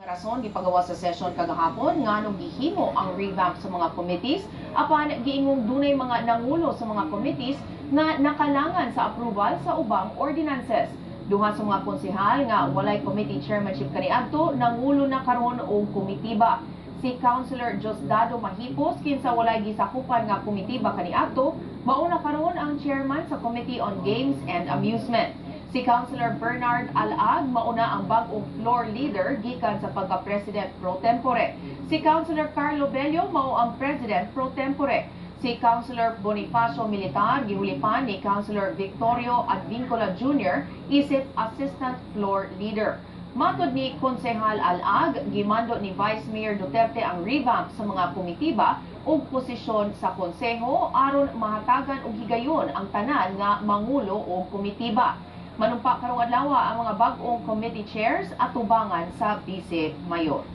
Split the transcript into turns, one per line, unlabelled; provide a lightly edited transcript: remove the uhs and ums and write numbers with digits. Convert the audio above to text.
Rason gipagawa sa session kagahapon nganong gihimo ang revamp sa mga committees apan giingong dunay mga nangulo sa mga committees nga nakalangan sa approval sa ubang ordinances. Duha sa mga konsehal nga walay committee chairmanship kaniadto nangulo na karon og komitiba. Si Councilor Diosdado Mahipos kinsa walay gisakupan nga komitiba kaniadto mao na karon ang chairman sa Committee on Games and Amusement. Si Councilor Bernard Alag mauna ang bagong floor leader gikan sa pagka-president pro tempore. Si Councilor Carlo Bello mao ang president pro tempore. Si Councilor Bonifacio Militar gihulipan ni Councilor Victorio Advincola Jr. isip assistant floor leader. Matod ni Konsehal Alag, gimando ni Vice Mayor Duterte ang revamp sa mga komitiba ug posisyon sa konseho aron mahatagan og higayon ang tanan nga mangulo o komitiba. Manumpa karong adlaw ang mga bag-ong committee chairs at tubangan sa Vice Mayor.